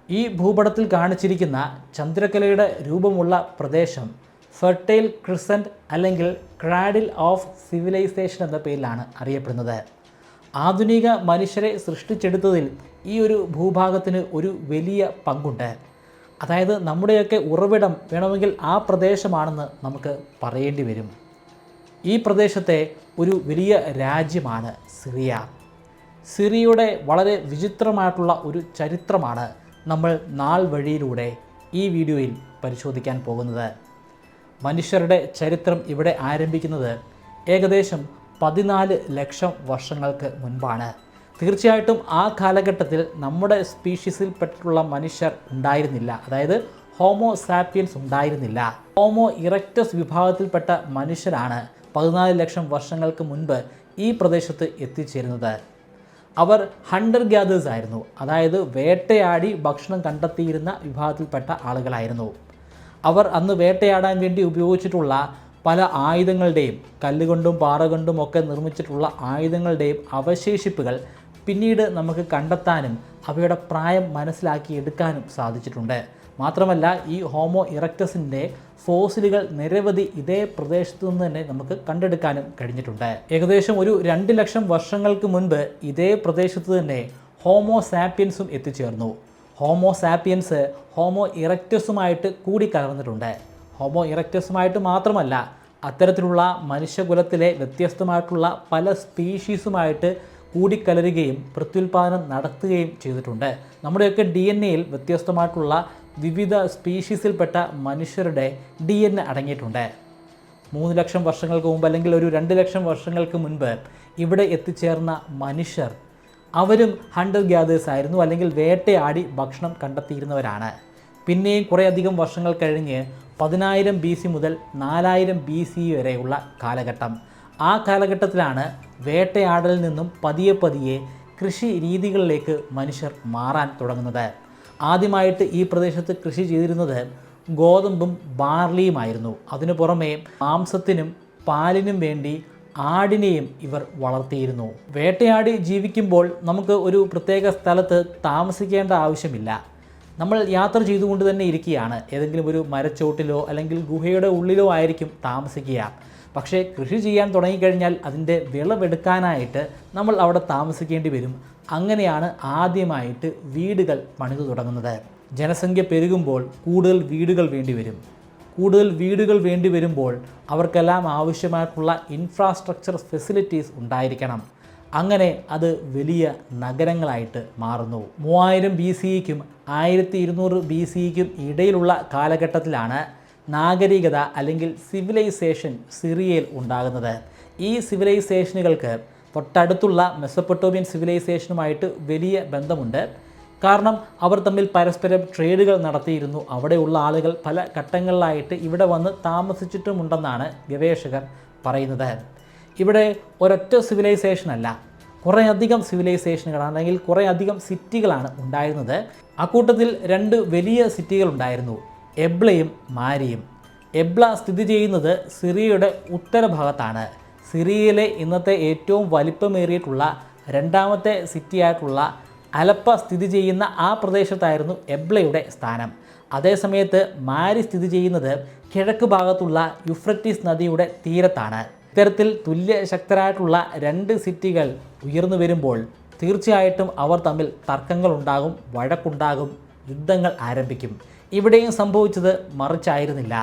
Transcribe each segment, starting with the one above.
ഈ ഭൂപടത്തിൽ കാണിച്ചിരിക്കുന്ന ചന്ദ്രക്കലയുടെ രൂപമുള്ള പ്രദേശം ഫെർട്ടൈൽ ക്രിസൻറ്റ് അല്ലെങ്കിൽ ക്രാഡിൽ ഓഫ് സിവിലൈസേഷൻ എന്ന പേരിലാണ് അറിയപ്പെടുന്നത്. ആധുനിക മനുഷ്യരെ സൃഷ്ടിച്ചെടുത്തതിൽ ഈ ഒരു ഭൂഭാഗത്തിന് ഒരു വലിയ പങ്കുണ്ട്. അതായത് നമ്മുടെയൊക്കെ ഉറവിടം വേണമെങ്കിൽ ആ പ്രദേശമാണെന്ന് നമുക്ക് പറയേണ്ടി വരും. ഈ പ്രദേശത്തെ ഒരു വലിയ രാജ്യമാണ് സിറിയ. സിറിയയുടെ വളരെ വിചിത്രമായിട്ടുള്ള ഒരു ചരിത്രമാണ് നമ്മൾ നാൾ വഴിയിലൂടെ ഈ വീഡിയോയിൽ പരിശോധിക്കാൻ പോകുന്നത്. മനുഷ്യരുടെ ചരിത്രം ഇവിടെ ആരംഭിക്കുന്നത് ഏകദേശം 14 ലക്ഷം വർഷങ്ങൾക്ക് മുൻപാണ്. തീർച്ചയായിട്ടും ആ കാലഘട്ടത്തിൽ നമ്മുടെ സ്പീഷീസിൽപ്പെട്ടിട്ടുള്ള മനുഷ്യർ ഉണ്ടായിരുന്നില്ല. അതായത് ഹോമോ സാപ്പിയൻസ് ഉണ്ടായിരുന്നില്ല. ഹോമോ ഇറക്റ്റസ് വിഭാഗത്തിൽപ്പെട്ട മനുഷ്യരാണ് 14 ലക്ഷം വർഷങ്ങൾക്ക് മുൻപ് ഈ പ്രദേശത്ത് എത്തിച്ചേരുന്നത്. അവർ ഹണ്ടർ ഗ്യാദേഴ്സ് ആയിരുന്നു. അതായത് വേട്ടയാടി ഭക്ഷണം കണ്ടെത്തിയിരുന്ന വിഭാഗത്തിൽപ്പെട്ട ആളുകളായിരുന്നു. അവർ അന്ന് വേട്ടയാടാൻ വേണ്ടി ഉപയോഗിച്ചിട്ടുള്ള പല ആയുധങ്ങളുടെയും കല്ലുകൊണ്ടും പാറ കൊണ്ടും ഒക്കെ നിർമ്മിച്ചിട്ടുള്ള ആയുധങ്ങളുടെയും അവശേഷിപ്പുകൾ പിന്നീട് നമുക്ക് കണ്ടെത്താനും അവയുടെ പ്രായം മനസ്സിലാക്കിയെടുക്കാനും സാധിച്ചിട്ടുണ്ട്. മാത്രമല്ല ഈ ഹോമോ ഇറക്റ്റസിൻ്റെ ഫോസിലുകൾ നിരവധി ഇതേ പ്രദേശത്തു നിന്ന് തന്നെ നമുക്ക് കണ്ടെടുക്കാനും കഴിഞ്ഞിട്ടുണ്ട്. ഏകദേശം ഒരു 2 ലക്ഷം വർഷങ്ങൾക്ക് മുൻപ് ഇതേ പ്രദേശത്ത് തന്നെ ഹോമോ സാപ്പിയൻസും എത്തിച്ചേർന്നു. ഹോമോ സാപ്പിയൻസ് ഹോമോ ഇറക്റ്റസുമായിട്ട് കൂടിക്കലർന്നിട്ടുണ്ട്. ഹോമോ ഇറക്റ്റസുമായിട്ട് മാത്രമല്ല, അത്തരത്തിലുള്ള മനുഷ്യകുലത്തിലെ വ്യത്യസ്തമായിട്ടുള്ള പല സ്പീഷീസുമായിട്ട് കൂടിക്കലരുകയും പ്രത്യുൽപാദനം നടത്തുകയും ചെയ്തിട്ടുണ്ട്. നമ്മുടെയൊക്കെ DNA-യിൽ വ്യത്യസ്തമായിട്ടുള്ള വിവിധ സ്പീഷീസിൽപ്പെട്ട മനുഷ്യരുടെ DNA അടങ്ങിയിട്ടുണ്ട്. 3 ലക്ഷം വർഷങ്ങൾക്ക് മുമ്പ് അല്ലെങ്കിൽ ഒരു 2 ലക്ഷം വർഷങ്ങൾക്ക് മുൻപ് ഇവിടെ എത്തിച്ചേർന്ന മനുഷ്യർ അവരും ഹണ്ടർ ഗ്യാദേഴ്സ് ആയിരുന്നു, അല്ലെങ്കിൽ വേട്ടയാടി ഭക്ഷണം കണ്ടെത്തിയിരുന്നവരാണ്. പിന്നെയും കുറേയധികം വർഷങ്ങൾ കഴിഞ്ഞ് 10,000 BC മുതൽ 4000 BC വരെയുള്ള കാലഘട്ടം. ആ കാലഘട്ടത്തിലാണ് വേട്ടയാടലിൽ നിന്നും പതിയെ കൃഷി രീതികളിലേക്ക് മനുഷ്യർ മാറാൻ തുടങ്ങുന്നത്. ആദ്യമായിട്ട് ഈ പ്രദേശത്ത് കൃഷി ചെയ്തിരുന്നത് ഗോതമ്പും ബാർലിയുമായിരുന്നു. അതിനു പുറമെ മാംസത്തിനും പാലിനും വേണ്ടി ആടിനെയും ഇവർ വളർത്തിയിരുന്നു. വേട്ടയാടി ജീവിക്കുമ്പോൾ നമുക്ക് ഒരു പ്രത്യേക സ്ഥലത്ത് താമസിക്കേണ്ട ആവശ്യമില്ല. നമ്മൾ യാത്ര ചെയ്തുകൊണ്ട് തന്നെ ഇരിക്കുകയാണ്. ഏതെങ്കിലും ഒരു മരച്ചോട്ടിലോ അല്ലെങ്കിൽ ഗുഹയുടെ ഉള്ളിലോ ആയിരിക്കും താമസിക്കുക. പക്ഷേ കൃഷി ചെയ്യാൻ തുടങ്ങിക്കഴിഞ്ഞാൽ അതിൻ്റെ വിളവെടുക്കാനായിട്ട് നമ്മൾ അവിടെ താമസിക്കേണ്ടി വരും. അങ്ങനെയാണ് ആദ്യമായിട്ട് വീടുകൾ പണിതു തുടങ്ങുന്നത്. ജനസംഖ്യ പെരുകുമ്പോൾ കൂടുതൽ വീടുകൾ വേണ്ടിവരും. കൂടുതൽ വീടുകൾ വേണ്ടി വരുമ്പോൾ അവർക്കെല്ലാം ആവശ്യമായിട്ടുള്ള ഇൻഫ്രാസ്ട്രക്ചർ ഫെസിലിറ്റീസ് ഉണ്ടായിരിക്കണം. അങ്ങനെ അത് വലിയ നഗരങ്ങളായിട്ട് മാറുന്നു. 3000 BCക്കും 1200 BCക്കും ഇടയിലുള്ള കാലഘട്ടത്തിലാണ് നാഗരികത അല്ലെങ്കിൽ സിവിലൈസേഷൻ സിറിയയിൽ ഉണ്ടാകുന്നത്. ഈ സിവിലൈസേഷനുകൾക്ക് തൊട്ടടുത്തുള്ള മെസപ്പൊട്ടോമിയൻ സിവിലൈസേഷനുമായിട്ട് വലിയ ബന്ധമുണ്ട്. കാരണം അവർ തമ്മിൽ പരസ്പരം ട്രേഡുകൾ നടത്തിയിരുന്നു. അവിടെയുള്ള ആളുകൾ പല ഘട്ടങ്ങളിലായിട്ട് ഇവിടെ വന്ന് താമസിച്ചിട്ടുമുണ്ടെന്നാണ് ഗവേഷകർ പറയുന്നത്. ഇവിടെ ഒരൊറ്റ സിവിലൈസേഷനല്ല, കുറേയധികം സിവിലൈസേഷനുകളാണ് അല്ലെങ്കിൽ കുറേയധികം സിറ്റികളാണ് ഉണ്ടായിരുന്നത്. അക്കൂട്ടത്തിൽ 2 വലിയ സിറ്റികളുണ്ടായിരുന്നു, എബ്ലയും മാരിയും. എബ്ല സ്ഥിതി ചെയ്യുന്നത് സിറിയയുടെ ഉത്തരഭാഗത്താണ്. സിറിയയിലെ ഇന്നത്തെ ഏറ്റവും വലിപ്പമേറിയിട്ടുള്ള 2ാമത്തെ സിറ്റിയായിട്ടുള്ള അലപ്പ സ്ഥിതി ചെയ്യുന്ന ആ പ്രദേശത്തായിരുന്നു എബ്ലയുടെ സ്ഥാനം. അതേസമയത്ത് മാരി സ്ഥിതി ചെയ്യുന്നത് കിഴക്ക് ഭാഗത്തുള്ള യുഫ്രട്ടീസ് നദിയുടെ തീരത്താണ്. ഇത്തരത്തിൽ തുല്യ ശക്തരായിട്ടുള്ള 2 സിറ്റികൾ ഉയർന്നു വരുമ്പോൾ തീർച്ചയായിട്ടും അവർ തമ്മിൽ തർക്കങ്ങളുണ്ടാകും, വഴക്കുണ്ടാകും, യുദ്ധങ്ങൾ ആരംഭിക്കും. ഇവിടെയും സംഭവിച്ചത് മറിച്ചായിരുന്നില്ല.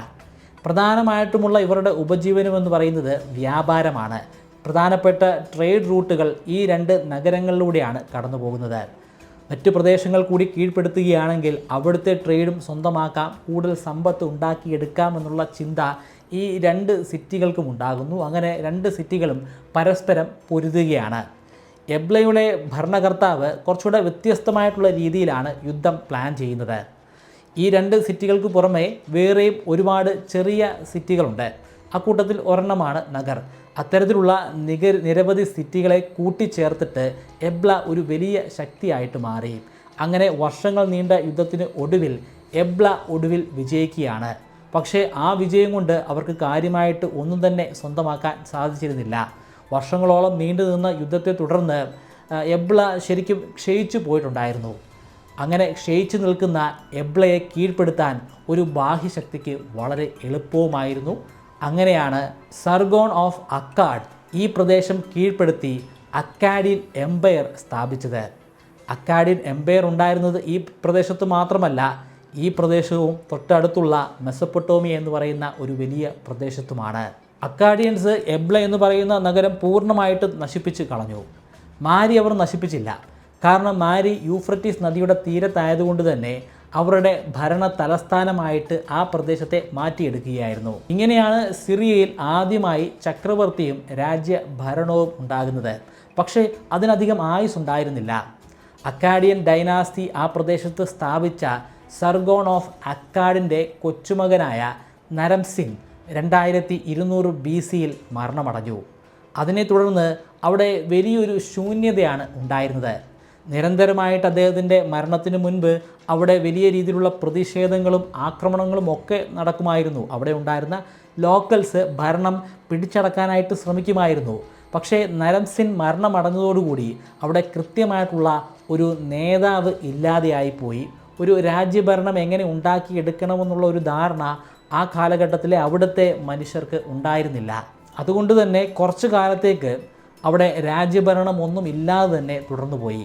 പ്രധാനമായിട്ടുമുള്ള ഇവരുടെ ഉപജീവനമെന്ന് പറയുന്നത് വ്യാപാരമാണ്. പ്രധാനപ്പെട്ട ട്രേഡ് റൂട്ടുകൾ ഈ 2 നഗരങ്ങളിലൂടെയാണ് കടന്നു പോകുന്നത്. മറ്റു പ്രദേശങ്ങൾ കൂടി കീഴ്പ്പെടുത്തുകയാണെങ്കിൽ അവിടുത്തെ ട്രേഡും സ്വന്തമാക്കാം, കൂടുതൽ സമ്പത്ത് ഉണ്ടാക്കിയെടുക്കാം എന്നുള്ള ചിന്ത ഈ 2 സിറ്റികൾക്കും ഉണ്ടാകുന്നു. അങ്ങനെ 2 സിറ്റികളും പരസ്പരം പൊരുതുകയാണ്. എബ്ലയുടെ ഭരണകർത്താവ് കുറച്ചുകൂടെ വ്യത്യസ്തമായിട്ടുള്ള രീതിയിലാണ് യുദ്ധം പ്ലാൻ ചെയ്യുന്നത്. ഈ 2 സിറ്റികൾക്ക് പുറമെ വേറെയും ഒരുപാട് ചെറിയ സിറ്റികളുണ്ട്. അക്കൂട്ടത്തിൽ ഒരെണ്ണമാണ് നഗർ. അത്തരത്തിലുള്ള നിരവധി സിറ്റികളെ കൂട്ടിച്ചേർത്തിട്ട് എബ്ല ഒരു വലിയ ശക്തിയായിട്ട് മാറി. അങ്ങനെ വർഷങ്ങൾ നീണ്ട യുദ്ധത്തിന് ഒടുവിൽ എബ്ല വിജയിക്കുകയാണ്. പക്ഷേ ആ വിജയം കൊണ്ട് അവർക്ക് കാര്യമായിട്ട് ഒന്നും തന്നെ സ്വന്തമാക്കാൻ സാധിച്ചിരുന്നില്ല. വർഷങ്ങളോളം നീണ്ടു നിന്ന യുദ്ധത്തെ തുടർന്ന് എബ്ല ശരിക്കും ക്ഷയിച്ചു പോയിട്ടുണ്ടായിരുന്നു. അങ്ങനെ ക്ഷയിച്ചു നിൽക്കുന്ന എബ്ലയെ കീഴ്പ്പെടുത്താൻ ഒരു ബാഹ്യശക്തിക്ക് വളരെ എളുപ്പവുമായിരുന്നു. അങ്ങനെയാണ് സർഗോൺ ഓഫ് അക്കാഡ് ഈ പ്രദേശം കീഴ്പ്പെടുത്തി അക്കാഡിയൻ എംപയർ സ്ഥാപിച്ചത്. അക്കാഡിയൻ എംപയർ ഉണ്ടായിരുന്നത് ഈ പ്രദേശത്ത് മാത്രമല്ല, ഈ പ്രദേശവും തൊട്ടടുത്തുള്ള മെസപ്പൊട്ടോമിയ എന്ന് പറയുന്ന ഒരു വലിയ പ്രദേശത്തുമാണ്. അക്കാഡിയൻസ് എബ്ല എന്ന് പറയുന്ന നഗരം പൂർണ്ണമായിട്ട് നശിപ്പിച്ച് കളഞ്ഞു. മാരി അവർ നശിപ്പിച്ചില്ല. കാരണം മാരി യൂഫ്രട്ടീസ് നദിയുടെ തീരത്തായതുകൊണ്ട് തന്നെ അവരുടെ ഭരണ തലസ്ഥാനമായിട്ട് ആ പ്രദേശത്തെ മാറ്റിയെടുക്കുകയായിരുന്നു. ഇങ്ങനെയാണ് സിറിയയിൽ ആദ്യമായി ചക്രവർത്തിയും രാജ്യഭരണവും ഉണ്ടാകുന്നത്. പക്ഷേ അതിനധികം ആയുസ് ഉണ്ടായിരുന്നില്ല. അക്കാഡിയൻ ഡൈനാസ്റ്റി ആ പ്രദേശത്ത് സ്ഥാപിച്ച സർഗോൺ ഓഫ് അക്കാഡിൻ്റെ കൊച്ചുമകനായ നരംസിൻ 2200 BC മരണമടഞ്ഞു. അതിനെ തുടർന്ന് അവിടെ വലിയൊരു ശൂന്യതയാണ് ഉണ്ടായിരുന്നത്. നിരന്തരമായിട്ട് അദ്ദേഹത്തിൻ്റെ മരണത്തിന് മുൻപ് അവിടെ വലിയ രീതിയിലുള്ള പ്രതിഷേധങ്ങളും ആക്രമണങ്ങളും ഒക്കെ നടക്കുമായിരുന്നു. അവിടെ ഉണ്ടായിരുന്ന ലോക്കൽസ് ഭരണം പിടിച്ചടക്കാനായിട്ട് ശ്രമിക്കുമായിരുന്നു. പക്ഷേ നരംസിൻ മരണമടഞ്ഞതോടുകൂടി അവിടെ കൃത്യമായിട്ടുള്ള ഒരു നേതാവ് ഇല്ലാതെയായിപ്പോയി. ഒരു രാജ്യഭരണം എങ്ങനെ ഉണ്ടാക്കിയെടുക്കണമെന്നുള്ള ഒരു ധാരണ ആ കാലഘട്ടത്തിലെ അവിടുത്തെ മനുഷ്യർക്ക് ഉണ്ടായിരുന്നില്ല. അതുകൊണ്ട് തന്നെ കുറച്ചു കാലത്തേക്ക് അവിടെ രാജ്യഭരണം ഒന്നും ഇല്ലാതെ തന്നെ തുടർന്നുപോയി.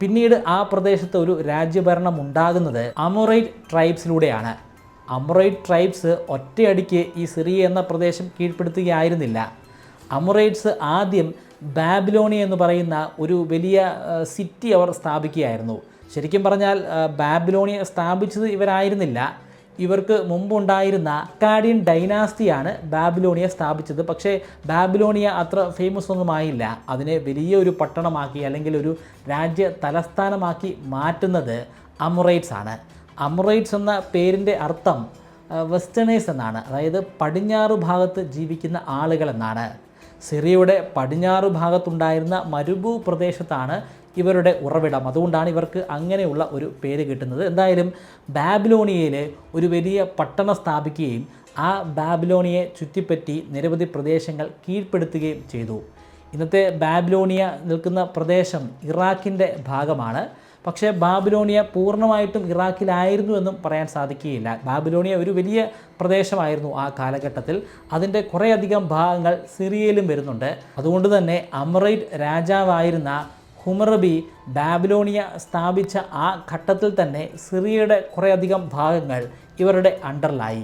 പിന്നീട് ആ പ്രദേശത്ത് ഒരു രാജ്യഭരണം ഉണ്ടാകുന്നത് അമൊറൈറ്റ് ട്രൈബ്സിലൂടെയാണ്. അമൊറൈറ്റ് ട്രൈബ്സ് ഒറ്റയടിക്ക് ഈ സിറിയ എന്ന പ്രദേശം കീഴ്പ്പെടുത്തുകയായിരുന്നില്ല. അമൊറൈറ്റ്സ് ആദ്യം ബാബിലോണിയ എന്ന് പറയുന്ന ഒരു വലിയ സിറ്റി അവർ സ്ഥാപിക്കുകയായിരുന്നു. ശരിക്കും പറഞ്ഞാൽ ബാബിലോണിയ സ്ഥാപിച്ചത് ഇവരായിരുന്നില്ല. ഇവർക്ക് മുമ്പുണ്ടായിരുന്ന അക്കാഡിയൻ ഡൈനാസ്റ്റിയാണ് ബാബിലോണിയ സ്ഥാപിച്ചത്. പക്ഷേ ബാബിലോണിയ അത്ര ഫേമസ് ഒന്നുമായില്ല. അതിനെ വലിയൊരു പട്ടണമാക്കി അല്ലെങ്കിൽ ഒരു രാജ്യ തലസ്ഥാനമാക്കി മാറ്റുന്നത് അമൊറൈറ്റ്സ് ആണ്. അമൊറൈറ്റ്സ് എന്ന പേരിൻ്റെ അർത്ഥം വെസ്റ്റേണേഴ്സ് എന്നാണ്. അതായത് പടിഞ്ഞാറ് ഭാഗത്ത് ജീവിക്കുന്ന ആളുകൾ എന്നാണ്. സിറിയയുടെ പടിഞ്ഞാറ് ഭാഗത്തുണ്ടായിരുന്ന മരുഭൂ പ്രദേശത്താണ് ഇവരുടെ ഉറവിടം. അതുകൊണ്ടാണ് ഇവർക്ക് അങ്ങനെയുള്ള ഒരു പേര് കിട്ടുന്നത്. എന്തായാലും ബാബിലോണിയയിൽ ഒരു വലിയ പട്ടണം സ്ഥാപിക്കുകയും ആ ബാബിലോണിയെ ചുറ്റിപ്പറ്റി നിരവധി പ്രദേശങ്ങൾ കീഴ്പ്പെടുത്തുകയും ചെയ്തു. ഇന്നത്തെ ബാബിലോണിയ നിൽക്കുന്ന പ്രദേശം ഇറാഖിൻ്റെ ഭാഗമാണ്. പക്ഷേ ബാബിലോണിയ പൂർണ്ണമായിട്ടും ഇറാഖിലായിരുന്നു എന്നും പറയാൻ സാധിക്കുകയില്ല. ബാബിലോണിയ ഒരു വലിയ പ്രദേശമായിരുന്നു ആ കാലഘട്ടത്തിൽ. അതിൻ്റെ കുറേയധികം ഭാഗങ്ങൾ സിറിയയിലും വരുന്നുണ്ട്. അതുകൊണ്ട് തന്നെ അമൊറൈറ്റ് രാജാവായിരുന്ന ഹുമറബി ബാബിലോണിയ സ്ഥാപിച്ച ആ ഘട്ടത്തിൽ തന്നെ സിറിയയുടെ കുറേയധികം ഭാഗങ്ങൾ ഇവരുടെ അണ്ടറിലായി.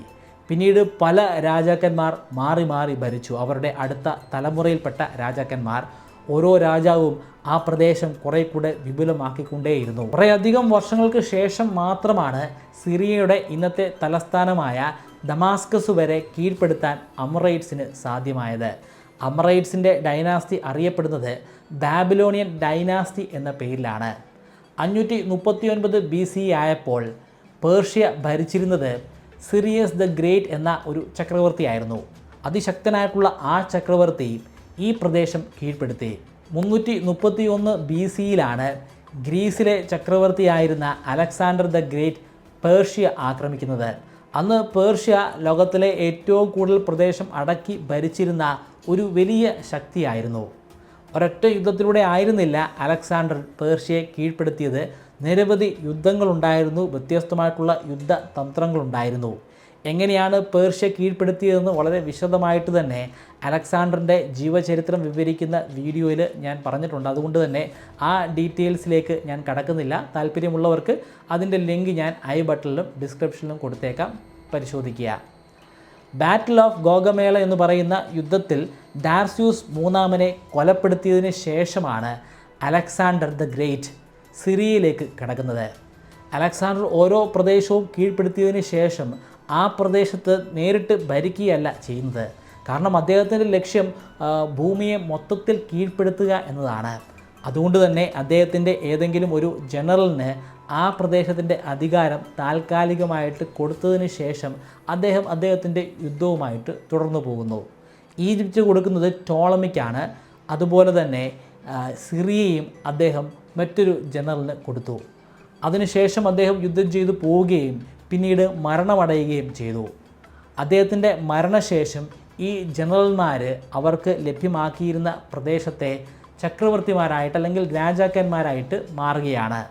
പിന്നീട് പല രാജാക്കന്മാർ മാറി മാറി ഭരിച്ചു. അവരുടെ അടുത്ത തലമുറയിൽപ്പെട്ട രാജാക്കന്മാർ. ഓരോ രാജാവും ആ പ്രദേശം കുറേ കൂടെ വിപുലമാക്കിക്കൊണ്ടേയിരുന്നു. കുറേയധികം വർഷങ്ങൾക്ക് ശേഷം മാത്രമാണ് സിറിയയുടെ ഇന്നത്തെ തലസ്ഥാനമായ ദമാസ്കസ് വരെ കീഴ്പ്പെടുത്താൻ അമൊറൈറ്റ്സിന് സാധ്യമായത്. അമൊറൈറ്റ്സിൻ്റെ ഡൈനാസ്റ്റി അറിയപ്പെടുന്നത് ബാബിലോണിയൻ ഡൈനാസ്റ്റി എന്ന പേരിലാണ്. 539 BC ആയപ്പോൾ പേർഷ്യ ഭരിച്ചിരുന്നത് സിറിയസ് ദ ഗ്രേറ്റ് എന്ന ഒരു ചക്രവർത്തിയായിരുന്നു. അതിശക്തനായിട്ടുള്ള ആ ചക്രവർത്തി ഈ പ്രദേശം കീഴ്പ്പെടുത്തി. 331 BC ഗ്രീസിലെ ചക്രവർത്തിയായിരുന്ന അലക്സാണ്ടർ ദ ഗ്രേറ്റ് പേർഷ്യ ആക്രമിക്കുന്നത്. അന്ന് പേർഷ്യ ലോകത്തിലെ ഏറ്റവും കൂടുതൽ പ്രദേശം അടക്കി ഭരിച്ചിരുന്ന ഒരു വലിയ ശക്തിയായിരുന്നു. ഒരൊറ്റ യുദ്ധത്തിലൂടെ ആയിരുന്നില്ല അലക്സാണ്ടർ പേർഷ്യയെ കീഴ്പ്പെടുത്തിയത്. നിരവധി യുദ്ധങ്ങളുണ്ടായിരുന്നു, വ്യത്യസ്തമായിട്ടുള്ള യുദ്ധതന്ത്രങ്ങളുണ്ടായിരുന്നു. എങ്ങനെയാണ് പേർഷ്യ കീഴ്പ്പെടുത്തിയതെന്ന് വളരെ വിശദമായിട്ട് തന്നെ അലക്സാണ്ടറിൻ്റെ ജീവചരിത്രം വിവരിക്കുന്ന വീഡിയോയിൽ ഞാൻ പറഞ്ഞിട്ടുണ്ട്. അതുകൊണ്ട് തന്നെ ആ ഡീറ്റെയിൽസിലേക്ക് ഞാൻ കടക്കുന്നില്ല. താല്പര്യമുള്ളവർക്ക് അതിൻ്റെ ലിങ്ക് ഞാൻ ഐ ബട്ടണിലും ഡിസ്ക്രിപ്ഷനിലും കൊടുത്തേക്കാം, പരിശോധിക്കുക. ബാറ്റിൽ ഓഫ് ഗോഗമേള എന്ന് പറയുന്ന യുദ്ധത്തിൽ ഡാർസ്യൂസ് മൂന്നാമനെ കൊലപ്പെടുത്തിയതിന് ശേഷമാണ് അലക്സാണ്ടർ ദ ഗ്രേറ്റ് സിറിയയിലേക്ക് കടക്കുന്നത്. അലക്സാണ്ടർ ഓരോ പ്രദേശവും കീഴ്പ്പെടുത്തിയതിന് ശേഷം ആ പ്രദേശത്ത് നേരിട്ട് ഭരിക്കുകയല്ല ചെയ്യുന്നത്. കാരണം അദ്ദേഹത്തിൻ്റെ ലക്ഷ്യം ഭൂമിയെ മൊത്തത്തിൽ കീഴ്പ്പെടുത്തുക എന്നതാണ്. അതുകൊണ്ട് തന്നെ അദ്ദേഹത്തിൻ്റെ ഏതെങ്കിലും ഒരു ജനറലിന് ആ പ്രദേശത്തിൻ്റെ അധികാരം താൽക്കാലികമായിട്ട് കൊടുത്തതിന് ശേഷം അദ്ദേഹത്തിൻ്റെ യുദ്ധവുമായിട്ട് തുടർന്നു പോകുന്നു. ഈജിപ്റ്റ് കൊടുക്കുന്നത് ടോളമിക്കാണ്. അതുപോലെ തന്നെ സിറിയയും അദ്ദേഹം മറ്റൊരു ജനറലിന് കൊടുത്തു. അതിനുശേഷം അദ്ദേഹം യുദ്ധം ചെയ്തു പോവുകയും പിന്നീട് മരണമടയുകയും ചെയ്തു. അദ്ദേഹത്തിൻ്റെ മരണശേഷം ഈ ജനറൽമാർ അവർക്ക് ലഭ്യമാക്കിയിരുന്ന പ്രദേശത്തെ ചക്രവർത്തിമാരായിട്ട് അല്ലെങ്കിൽ രാജാക്കന്മാരായിട്ട് മാറുകയാണ്.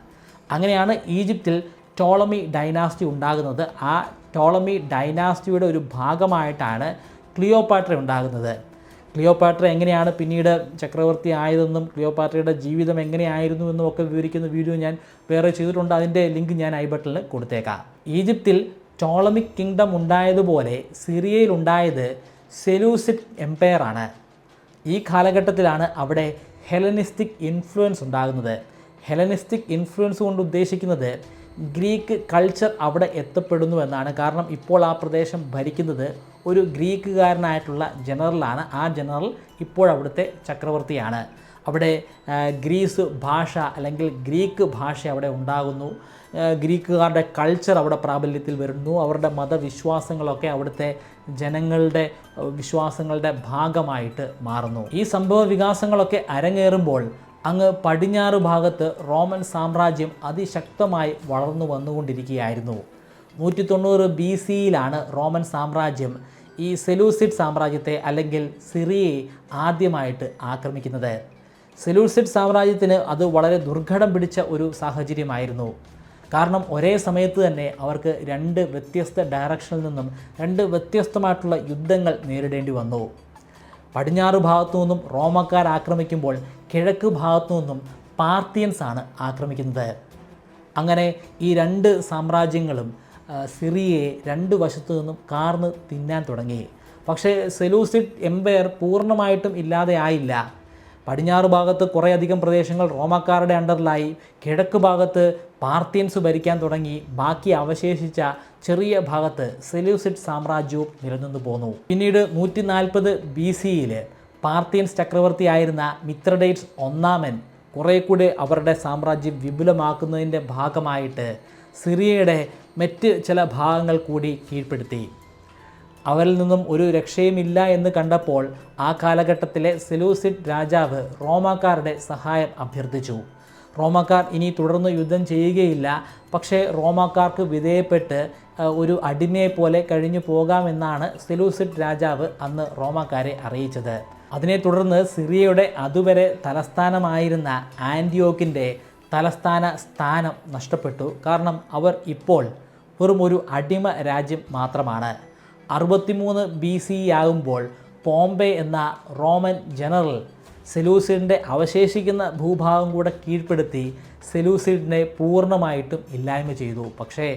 അങ്ങനെയാണ് ഈജിപ്തിൽ ടോളമി ഡൈനാസ്റ്റി ഉണ്ടാകുന്നത്. ആ ടോളമി ഡൈനാസ്റ്റിയുടെ ഒരു ഭാഗമായിട്ടാണ് ക്ലിയോപാട്ര ഉണ്ടാകുന്നത്. ക്ലിയോപാട്ര എങ്ങനെയാണ് പിന്നീട് ചക്രവർത്തി ആയതെന്നും ക്ലിയോപാട്രയുടെ ജീവിതം എങ്ങനെയായിരുന്നു എന്നും ഒക്കെ വിവരിക്കുന്ന വീഡിയോ ഞാൻ വേറെ ചെയ്തിട്ടുണ്ട്. അതിൻ്റെ ലിങ്ക് ഞാൻ ഐ ബട്ടണിൽ കൊടുത്തേക്കാം. ഈജിപ്തിൽ ടോളമിക് കിങ്ഡം ഉണ്ടായതുപോലെ സിറിയയിൽ ഉണ്ടായത് സെലൂസിഡ് എംപയർ ആണ്. ഈ കാലഘട്ടത്തിലാണ് അവിടെ ഹെലനിസ്റ്റിക് ഇൻഫ്ലുവൻസ് ഉണ്ടാകുന്നത്. ഹെലനിസ്റ്റിക് ഇൻഫ്ലുവൻസ് കൊണ്ട് ഉദ്ദേശിക്കുന്നത് ഗ്രീക്ക് കൾച്ചർ അവിടെ എത്തപ്പെടുന്നു എന്നാണ്. കാരണം ഇപ്പോൾ ആ പ്രദേശം ഭരിക്കുന്നത് ഒരു ഗ്രീക്കുകാരനായിട്ടുള്ള ജനറലാണ്. ആ ജനറൽ ഇപ്പോഴവിടുത്തെ ചക്രവർത്തിയാണ്. അവിടെ ഗ്രീസ് ഭാഷ അല്ലെങ്കിൽ ഗ്രീക്ക് ഭാഷ അവിടെ ഉണ്ടാകുന്നു. ഗ്രീക്കുകാരുടെ കൾച്ചർ അവിടെ പ്രാബല്യത്തിൽ വരുന്നു. അവരുടെ മതവിശ്വാസങ്ങളൊക്കെ അവിടുത്തെ ജനങ്ങളുടെ വിശ്വാസങ്ങളുടെ ഭാഗമായിട്ട് മാറുന്നു. ഈ സംഭവ വികാസങ്ങളൊക്കെ അരങ്ങേറുമ്പോൾ അങ്ങ് പടിഞ്ഞാറ് ഭാഗത്ത് റോമൻ സാമ്രാജ്യം അതിശക്തമായി വളർന്നു വന്നുകൊണ്ടിരിക്കുകയായിരുന്നു. 190 BCയിലാണ് റോമൻ സാമ്രാജ്യം ഈ സെലൂസിഡ് സാമ്രാജ്യത്തെ അല്ലെങ്കിൽ സിറിയയെ ആദ്യമായിട്ട് ആക്രമിക്കുന്നത്. സെലൂസിഡ് സാമ്രാജ്യത്തിന് അത് വളരെ ദുർഘടം പിടിച്ച ഒരു സാഹചര്യമായിരുന്നു. കാരണം ഒരേ സമയത്ത് തന്നെ അവർക്ക് 2 വ്യത്യസ്ത ഡയറക്ഷനിൽ നിന്നും 2 വ്യത്യസ്തമായിട്ടുള്ള യുദ്ധങ്ങൾ നേരിടേണ്ടി വന്നു. പടിഞ്ഞാറ് ഭാഗത്തു നിന്നും റോമക്കാർ ആക്രമിക്കുമ്പോൾ കിഴക്ക് ഭാഗത്തു നിന്നും പാർത്തിയൻസ് ആണ് ആക്രമിക്കുന്നത്. അങ്ങനെ ഈ 2 സാമ്രാജ്യങ്ങളും സിറിയയെ 2 വശത്തു നിന്നും കാർന്ന് തിന്നാൻ തുടങ്ങി. പക്ഷേ സെലൂസിഡ് എംപയർ പൂർണ്ണമായിട്ടും ഇല്ലാതെ ആയില്ല. പടിഞ്ഞാറ് ഭാഗത്ത് കുറേയധികം പ്രദേശങ്ങൾ റോമക്കാരുടെ അണ്ടറിലായി. കിഴക്ക് ഭാഗത്ത് പാർത്തിയൻസ് ഭരിക്കാൻ തുടങ്ങി. ബാക്കി അവശേഷിച്ച ചെറിയ ഭാഗത്ത് സെലൂസിഡ് സാമ്രാജ്യവും നിലനിന്നു പോന്നു. പിന്നീട് 140 BCയിൽ പാർത്തിയൻസ് ചക്രവർത്തിയായിരുന്ന മിത്രഡേറ്റ്സ് ഒന്നാമൻ കുറേ കൂടി അവരുടെ സാമ്രാജ്യം വിപുലമാക്കുന്നതിൻ്റെ ഭാഗമായിട്ട് സിറിയയുടെ മറ്റ് ചില ഭാഗങ്ങൾ കൂടി കീഴ്പ്പെടുത്തി. അവരിൽ നിന്നും ഒരു രക്ഷയുമില്ല എന്ന് കണ്ടപ്പോൾ ആ കാലഘട്ടത്തിലെ സെലൂസിഡ് രാജാവ് റോമാക്കാരുടെ സഹായം അഭ്യർത്ഥിച്ചു. റോമാക്കാർ ഇനി തുടർന്ന് യുദ്ധം ചെയ്യുകയില്ല, പക്ഷേ റോമാക്കാർക്ക് വിധേയപ്പെട്ട് ഒരു അടിമയെപ്പോലെ കഴിഞ്ഞു പോകാമെന്നാണ് സെലൂസിഡ് രാജാവ് അന്ന് റോമാക്കാരെ അറിയിച്ചത്. അതിനെ തുടർന്ന് സിറിയയുടെ അതുവരെ തലസ്ഥാനമായിരുന്ന ആൻറ്റിയോക്കിൻ്റെ തലസ്ഥാന സ്ഥാനം നഷ്ടപ്പെട്ടു. കാരണം അവർ ഇപ്പോൾ വെറും ഒരു അടിമ രാജ്യം മാത്രമാണ്. 63 BC ആകുമ്പോൾ പോംബെ എന്ന റോമൻ ജനറൽ സെലൂസിഡിൻ്റെ അവശേഷിക്കുന്ന ഭൂഭാഗം കൂടെ കീഴ്പ്പെടുത്തി സെലൂസിഡിനെ പൂർണ്ണമായിട്ടും ഇല്ലായ്മ ചെയ്തു. പക്ഷേ